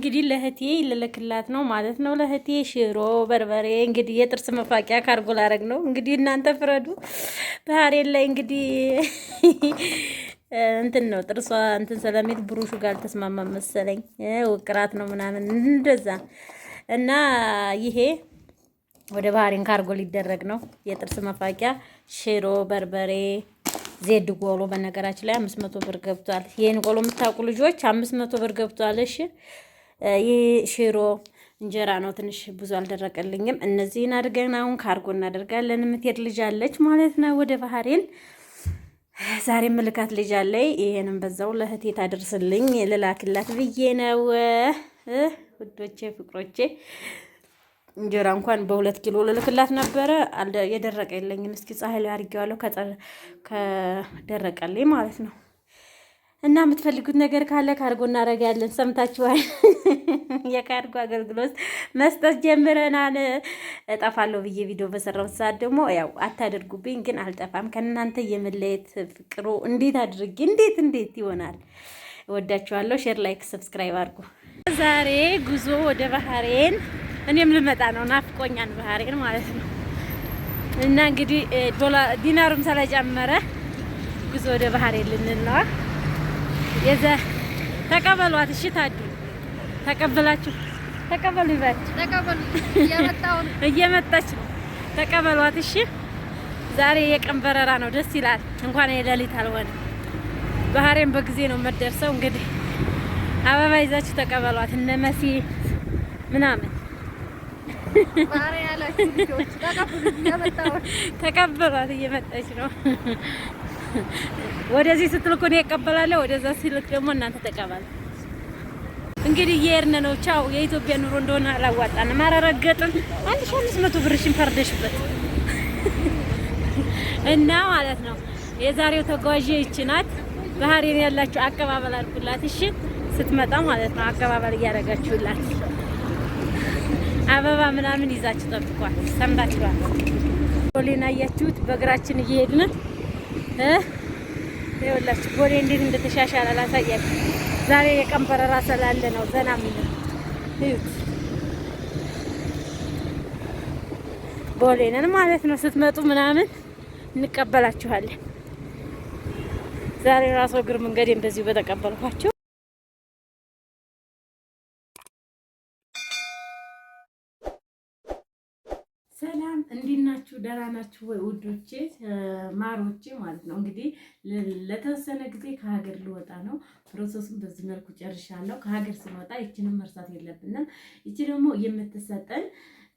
እንግዲህ ለህቴ ልልክላት ነው ማለት ነው። ለህቴ ሽሮ በርበሬ እንግዲህ የጥርስ መፋቂያ ካርጎ ላረግ ነው። እንግዲህ እናንተ ፍረዱ። ባህሬን ላይ እንግዲህ እንትን ነው ጥርሷ እንትን ስለሚል ብሩሹ ጋር አልተስማማም መሰለኝ ውቅራት ነው ምናምን እንደዛ እና ይሄ ወደ ባህሬን ካርጎ ሊደረግ ነው። የጥርስ መፋቂያ ሽሮ በርበሬ ዜድ ቆሎ በነገራችን ላይ 500 ብር ገብቷል። ይሄን ቆሎ የምታውቁ ልጆች 500 ብር ገብቷል። እሺ ይሄ ሽሮ እንጀራ ነው። ትንሽ ብዙ አልደረቀልኝም። እነዚህን አድርገን አሁን ካርጎ እናደርጋለን። የምትሄድ ልጅ አለች ማለት ነው ወደ ባህሬን ዛሬ ምልካት ልጅ አለኝ። ይሄንን በዛው ለህቴ ታደርስልኝ ልላክላት ብዬ ነው ውዶቼ ፍቅሮቼ። እንጀራ እንኳን በ2 ኪሎ ልልክላት ነበረ የደረቀ የለኝም። እስኪ ፀሐይ ላይ አድርጌዋለሁ ከደረቀልኝ ማለት ነው። እና የምትፈልጉት ነገር ካለ ካርጎ እናደርጋለን። ሰምታችኋል። የካርጎ አገልግሎት መስጠት ጀምረናል። እጠፋለሁ ብዬ ቪዲዮ በሰራሁት ሰዓት ደግሞ ያው አታደርጉብኝ፣ ግን አልጠፋም። ከእናንተ የመለየት ፍቅሩ እንዴት አድርጌ እንዴት ይሆናል። እወዳችኋለሁ። ሼር፣ ላይክ፣ ሰብስክራይብ አድርጉ። ዛሬ ጉዞ ወደ ባህሬን እኔም ልመጣ ነው። ናፍቆኛል ባህሬን ማለት ነው። እና እንግዲህ ዲናሩም ስለጨመረ ጉዞ ወደ ባህሬን ልንል ነው። ተቀበሏት። እሺ ታዱ ተቀበላችሁ ተቀበሉ ይባችሁ ተቀበሉ። እየመጣች ነው። ተቀበሏት። እሺ ዛሬ የቀን በረራ ነው። ደስ ይላል። እንኳን የሌሊት አልሆነ። ባህሬን በጊዜ ነው የምትደርሰው። እንግዲህ አበባ ይዛችሁ ተቀበሏት። እነ መሲ ምናምን ባህሬን ያላችሁ ልጆች ተቀበሏት። እየመጣች ነው። ወደዚህ ስትልኩ እኔ እቀበላለሁ፣ ወደዛ ሲልክ ደግሞ እናንተ ተቀበሉ። እንግዲህ እየሄድን ነው። ቻው። የኢትዮጵያ ኑሮ እንደሆነ አላዋጣንም። አረረገጥን 1500 ብርሽን ፈርደሽበት እና ማለት ነው። የዛሬው ተጓዥ ይቺ ናት። ባህሬን ያላችሁ አቀባበል አድርጉላት። እሺ ስትመጣ ማለት ነው አቀባበል እያደረጋችሁላት አበባ ምናምን ይዛችሁ ጠብቋት። ሰምታችኋል። ቦሌን አያችሁት? በእግራችን እየሄድን ይኸውላችሁ ቦሌ እንዴት እንደተሻሻለ አላሳያችሁ። ዛሬ የቀን በረራ ስላለ ነው ዘና የሚለው። እዩት ቦሌንን ማለት ነው። ስትመጡ ምናምን እንቀበላችኋለን። ዛሬ ራሱ እግር መንገዴን በዚሁ በተቀበልኳቸው። ሰላም እንዴት ናችሁ? ደህና ናችሁ ወይ ውዶቼ ማሮቼ ማለት ነው። እንግዲህ ለተወሰነ ጊዜ ከሀገር ልወጣ ነው። ፕሮሰሱን በዚህ መልኩ ጨርሻለሁ። ከሀገር ስንወጣ ይችንም መርሳት የለብንም። ይቺ ደግሞ የምትሰጠን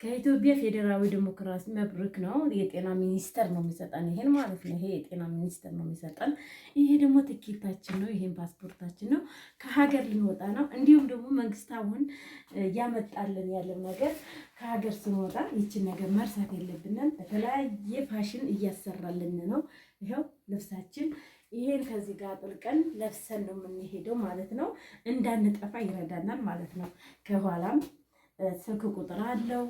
ከኢትዮጵያ ፌዴራዊ ዲሞክራሲ መብሩክ ነው። የጤና ሚኒስቴር ነው የሚሰጠን ይሄን ማለት ነው። ይሄ የጤና ሚኒስቴር ነው የሚሰጠን። ይሄ ደግሞ ትኬታችን ነው። ይሄን ፓስፖርታችን ነው። ከሀገር ልንወጣ ነው። እንዲሁም ደግሞ መንግስት አሁን ያመጣልን ያለው ነገር ከሀገር ስንወጣ ይችን ነገር መርሳት የለብንም። በተለያየ ፋሽን እያሰራልን ነው። ይኸው ልብሳችን ይሄን ከዚህ ጋር ጥልቀን ለብሰን ነው የምንሄደው ማለት ነው። እንዳንጠፋ ይረዳናል ማለት ነው። ከኋላም ስልክ ቁጥር አለው።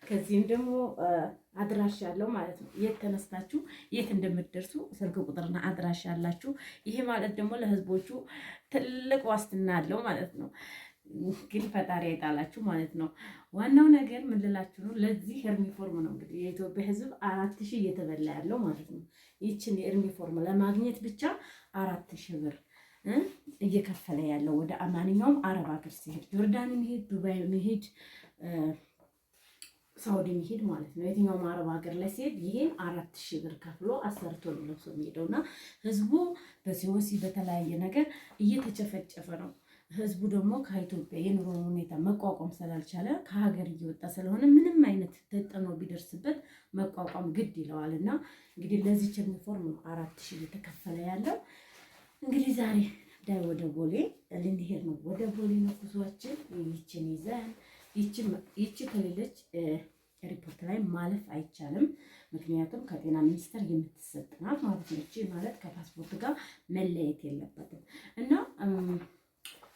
ከዚህም ደግሞ አድራሻ አለው ማለት ነው። የት ተነስታችሁ የት እንደምትደርሱ ስልክ ቁጥርና አድራሻ አላችሁ። ይሄ ማለት ደግሞ ለህዝቦቹ ትልቅ ዋስትና አለው ማለት ነው። ግን ፈጣሪ አይጣላችሁ ማለት ነው። ዋናው ነገር ምን ልላችሁ ነው? ለዚህ ዩኒፎርም ነው እንግዲህ የኢትዮጵያ ህዝብ 4000 እየተበላ ያለው ማለት ነው። ይችን ዩኒፎርም ለማግኘት ብቻ 4000 ብር እየከፈለ ያለው ወደ ማንኛውም አረብ ሀገር ሲሄድ ጆርዳን የሚሄድ ዱባይ የሚሄድ ሳውዲ የሚሄድ ማለት ነው። የትኛውም አረብ ሀገር ላይ ሲሄድ ይሄን 4000 ብር ከፍሎ አሰርቶ ነው ለብሶ የሚሄደውና ህዝቡ በሲወሲ በተለያየ ነገር እየተጨፈጨፈ ነው። ህዝቡ ደግሞ ከኢትዮጵያ የኑሮ ሁኔታ መቋቋም ስላልቻለ ከሀገር እየወጣ ስለሆነ ምንም አይነት ተጠኖ ቢደርስበት መቋቋም ግድ ይለዋልና እንግዲህ ለዚህ ዩኒፎርም 4000 እየተከፈለ ያለው። እንግዲህ ዛሬ ዳይ ወደ ቦሌ ልንሄድ ነው። ወደ ቦሌ ነው ጉዟችን። ይችን ይዘን ይቺ ከሌለች ሪፖርት ላይ ማለፍ አይቻልም። ምክንያቱም ከጤና ሚኒስቴር የምትሰጥናት ማለት ነው። ይቺ ማለት ከፓስፖርት ጋር መለየት የለበትም እና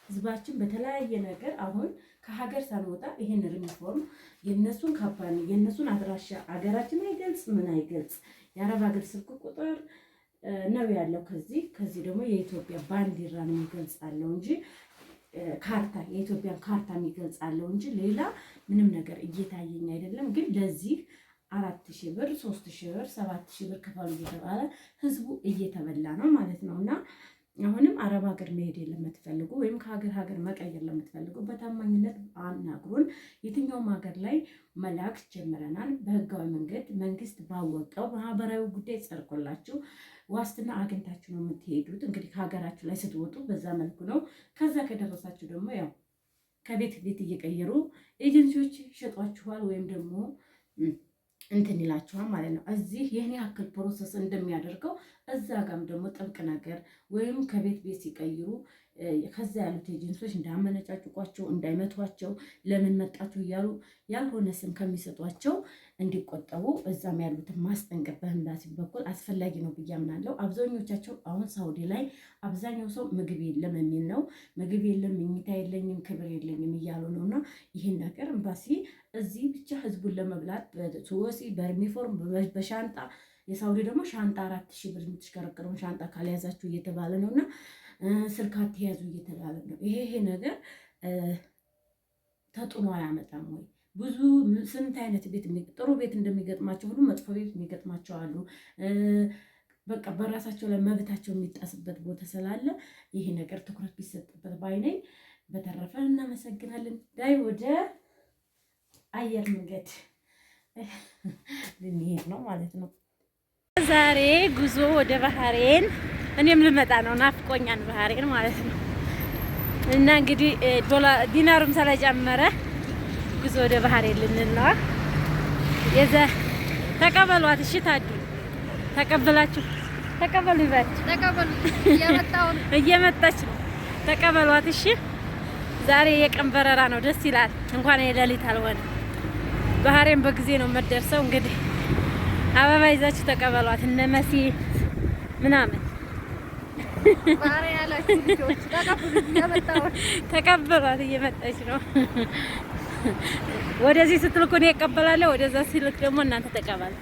ህዝባችን በተለያየ ነገር አሁን ከሀገር ሳንወጣ ይሄን ዩኒፎርም የነሱን ካምፓኒ የነሱን አድራሻ አገራችን አይገልጽ ምን አይገልጽ የአረብ ሀገር ስልክ ቁጥር ነው ያለው። ከዚህ ደግሞ የኢትዮጵያ ባንዲራን የሚገልጻለው እንጂ ካርታ የኢትዮጵያን ካርታ የሚገልጻለው እንጂ ሌላ ምንም ነገር እየታየኝ አይደለም። ግን ለዚህ 4000 ብር 3000 ብር 7000 ብር ክፈሉ እየተባለ ህዝቡ እየተበላ ነው ማለት ነው። እና አሁንም አረብ ሀገር መሄድ ለምትፈልጉ ወይም ከሀገር መቀየር ለምትፈልጉ በታማኝነት አናግሩን። የትኛውም ሀገር ላይ መላክ ጀምረናል። በህጋዊ መንገድ መንግስት ባወቀው ማህበራዊ ጉዳይ ጸድቆላችሁ ዋስትና አግኝታችሁ ነው የምትሄዱት። እንግዲህ ከሀገራችሁ ላይ ስትወጡ በዛ መልኩ ነው። ከዛ ከደረሳችሁ ደግሞ ያው ከቤት ቤት እየቀየሩ ኤጀንሲዎች ይሸጧችኋል ወይም ደግሞ እንትን ይላችኋል ማለት ነው። እዚህ ይህን ያክል ፕሮሰስ እንደሚያደርገው እዛ ጋም ደግሞ ጥብቅ ነገር ወይም ከቤት ቤት ሲቀይሩ ከዛ ያሉት ኤጀንሲዎች እንዳመነጫጭቋቸው እንዳይመቷቸው ለምን መጣችሁ እያሉ ያልሆነ ስም ከሚሰጧቸው እንዲቆጠቡ እዛም ያሉትን ማስጠንቀቅ በኤምባሲ በኩል አስፈላጊ ነው ብዬ አምናለሁ። አብዛኞቻቸው አሁን ሳውዲ ላይ አብዛኛው ሰው ምግብ የለም የሚል ነው። ምግብ የለም፣ መኝታ የለኝም፣ ክብር የለኝም እያሉ ነው። እና ይህን ነገር ኤምባሲ እዚህ ብቻ ህዝቡን ለመብላት በሱወሲ በዩኒፎርም በሻንጣ የሳውዲ ደግሞ ሻንጣ 4000 ብር የምትሽከረከረውን ሻንጣ ካልያዛችሁ እየተባለ ነው። እና ስልክ አትያዙ እየተባለ ነው። ይሄ ነገር ተጽዕኖ አያመጣም ወይ? ብዙ ስንት አይነት ቤት ጥሩ ቤት እንደሚገጥማቸው ሁሉ መጥፎ ቤት የሚገጥማቸው አሉ። በቃ በራሳቸው ላይ መብታቸው የሚጣስበት ቦታ ስላለ ይሄ ነገር ትኩረት ቢሰጥበት ባይነኝ። በተረፈ እናመሰግናለን። ዳይ ወደ አየር መንገድ ልንሄድ ነው ማለት ነው። ዛሬ ጉዞ ወደ ባህሬን እኔም ልመጣ ነው። ናፍቆኛን ባህሬን ማለት ነው። እና እንግዲህ ዲናሩም ስለጨመረ ጉዞ ወደ ባህሬን ልንነዋ ተቀበሏት። እሺ ታዱ ተቀበላችሁ ተቀበሉ ይባችሁ ተቀበሉ። እየመጣች ነው። ተቀበሏት። እሺ ዛሬ የቀን በረራ ነው። ደስ ይላል። እንኳን የሌሊት አልሆነ። ባህሬን በጊዜ ነው የምትደርሰው። እንግዲህ አበባ ይዛችሁ ተቀበሏት። እነ መሲ ምናምን ባህሬን ያላችሁ ልጆች ተቀበሏት። እየመጣች ነው። ወደዚህ ስትልኩ እኔ እቀበላለሁ፣ ወደዛ ሲልክ ደግሞ እናንተ ተቀበሉ።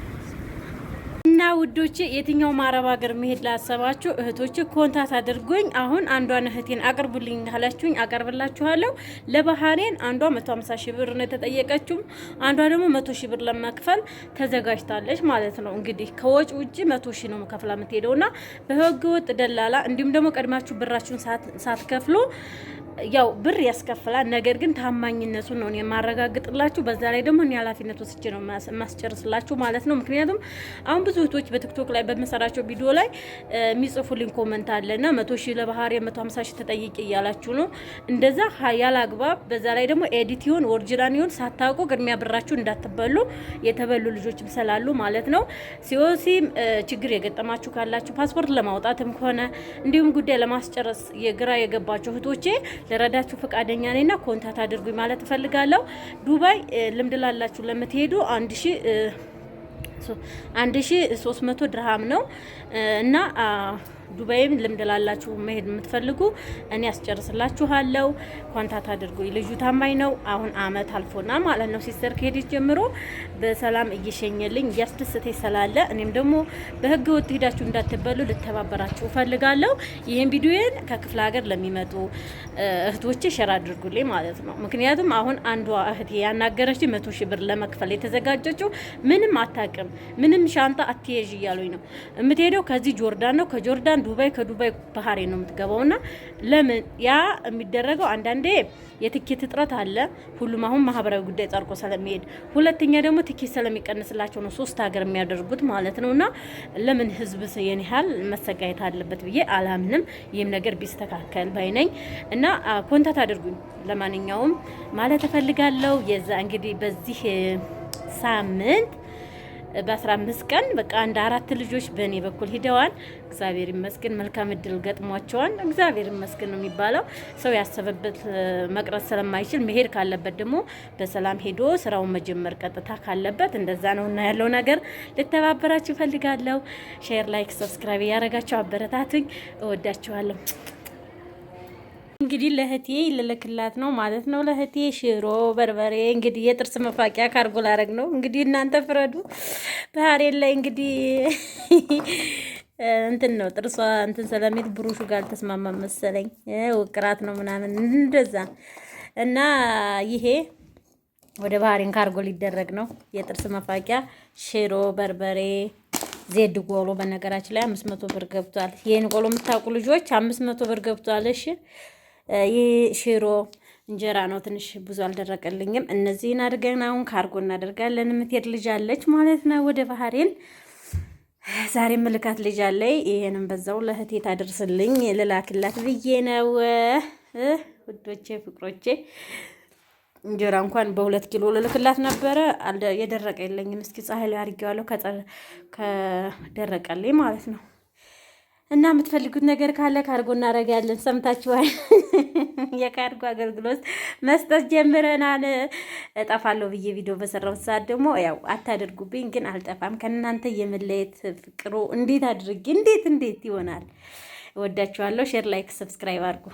እና ውዶቼ የትኛውም አረብ ሀገር መሄድ ላሰባችሁ እህቶቼ ኮንታክት አድርጉኝ። አሁን አንዷን እህቴን አቅርቡልኝ ካላችሁኝ አቀርብላችኋለሁ። ለባህሬን አንዷ 150 ሺህ ብር ነው የተጠየቀችው፣ አንዷ ደግሞ 100 ሺህ ብር ለመክፈል ተዘጋጅታለች ማለት ነው። እንግዲህ ከወጭ ውጪ 100 ሺህ ነው ከፍላ የምትሄደውና በህገ ወጥ ደላላ እንዲሁም ደግሞ ቀድማችሁ ብራችሁን ሳትከፍሉ ያው ብር ያስከፍላል። ነገር ግን ታማኝነቱን ነው የማረጋግጥላችሁ። በዛ ላይ ደግሞ እኔ ኃላፊነት ወስጄ ነው ማስጨርስላችሁ ማለት ነው። ምክንያቱም አሁን ብዙ እህቶች በቲክቶክ ላይ በመሰራቸው ቪዲዮ ላይ የሚጽፉልኝ ኮመንት አለና 100 ሺህ ለባህሬ 150 ሺህ ተጠይቂ እያላችሁ ነው። እንደዛ ያለ አግባብ በዛ ላይ ደግሞ ኤዲቲውን ኦሪጂናል ሳታውቁ ቅድሚያ ብራችሁ እንዳትበሉ የተበሉ ልጆችም ስላሉ ማለት ነው። ሲኦሲም ችግር የገጠማችሁ ካላችሁ ፓስፖርት ለማውጣትም ሆነ እንዲሁም ጉዳይ ለማስጨረስ የግራ የገባችሁ እህቶቼ ለረዳችሁ ፈቃደኛ ነኝና ኮንታክት አድርጉኝ ማለት እፈልጋለሁ። ዱባይ ልምድ ላላችሁ ለምትሄዱ 1300 ድርሃም ነው እና ዱባይም ልምድ ላላችሁ መሄድ የምትፈልጉ እኔ አስጨርስላችኋለሁ። ኮንታክት አድርጉኝ። ልጁ ታማኝ ነው። አሁን አመት አልፎና ማለት ነው ሲስተር ከሄደች ጀምሮ በሰላም እየሸኘልኝ እያስደሰተኝ ስላለ እኔም ደግሞ በህገ ወጥ ሄዳችሁ እንዳትበሉ ልተባበራችሁ እፈልጋለሁ። ይሄን ቪዲዮዬን ከክፍለ ሀገር ለሚመጡ እህቶቼ ሸር አድርጉልኝ ማለት ነው። ምክንያቱም አሁን አንዷ እህቴ ያናገረች 100 ሺህ ብር ለመክፈል የተዘጋጀችው ምንም አታውቅም፣ ምንም ሻንጣ አትይዥ እያሉኝ ነው። የምትሄደው ከዚህ ጆርዳን ነው፣ ከጆርዳን ዱባይ፣ ከዱባይ ባህሬን ነው የምትገባውና ለምን ያ የሚደረገው አንዳንዴ የትኬት እጥረት አለ። ሁሉም አሁን ማህበራዊ ጉዳይ ጸድቆ ስለሚሄድ፣ ሁለተኛ ደግሞ ትኬት ስለሚቀንስላቸው ነው 3 ሀገር የሚያደርጉት ማለት ነውና ለምን ህዝብ የኔ ያህል መሰቃየት አለበት ብዬ አላምንም። ይህም ነገር ቢስተካከል ባይነኝ እና ኮንታክት አድርጉኝ። ለማንኛውም ማለት እፈልጋለሁ የዛ እንግዲህ በዚህ ሳምንት በ15 ቀን በቃ አንድ 4 ልጆች በእኔ በኩል ሂደዋል። እግዚአብሔር ይመስገን መልካም እድል ገጥሟቸዋል። እግዚአብሔር ይመስገን ነው የሚባለው። ሰው ያሰበበት መቅረት ስለማይችል መሄድ ካለበት ደግሞ በሰላም ሄዶ ስራውን መጀመር ቀጥታ ካለበት እንደዛ ነውና ያለው ነገር ልተባበራችሁ ፈልጋለሁ። ሼር፣ ላይክ፣ ሰብስክራይብ ያደረጋችሁ አበረታቱኝ። እወዳችኋለሁ። እንግዲህ ለህቴ ልልክላት ነው ማለት ነው። ለህቴ ሽሮ በርበሬ እንግዲህ የጥርስ መፋቂያ ካርጎ ላረግ ነው። እንግዲህ እናንተ ፍረዱ። ባህሬን ላይ እንግዲህ እንትን ነው ጥርሷ እንትን ስለሚል ብሩሹ ጋር አልተስማማም መሰለኝ ውቅራት ነው ምናምን እንደዛ እና ይሄ ወደ ባህሬን ካርጎ ሊደረግ ነው። የጥርስ መፋቂያ ሽሮ፣ በርበሬ፣ ዜድ ቆሎ በነገራችን ላይ 500 ብር ገብቷል። ይሄን ቆሎ የምታውቁ ልጆች 500 ብር ገብቷል። እሺ ይሄ ሽሮ እንጀራ ነው። ትንሽ ብዙ አልደረቀልኝም። እነዚህን አድርገን አሁን ካርጎ እናደርጋለን። የምትሄድ ልጅ አለች ማለት ነው ወደ ባህሬን። ዛሬ ምልካት ልጅ አለኝ። ይሄንም በዛው ለእህቴ ታደርስልኝ ልላክላት ብዬ ነው ውዶቼ፣ ፍቅሮቼ። እንጀራ እንኳን በ2 ኪሎ ልልክላት ነበረ። የደረቀ የለኝም። እስኪ ፀሐይ ላይ አድርጌዋለሁ ከደረቀልኝ ማለት ነው። እና የምትፈልጉት ነገር ካለ ካርጎ እናደርጋለን። ሰምታችኋል። የካርጎ አገልግሎት መስጠት ጀምረናል። እጠፋለሁ ብዬ ቪዲዮ በሰራው ሰዓት ደግሞ ያው አታደርጉብኝ፣ ግን አልጠፋም። ከእናንተ የመለየት ፍቅሩ እንዴት አድርጌ እንዴት ይሆናል? እወዳችኋለሁ። ሼር፣ ላይክ፣ ሰብስክራይብ አድርጉ።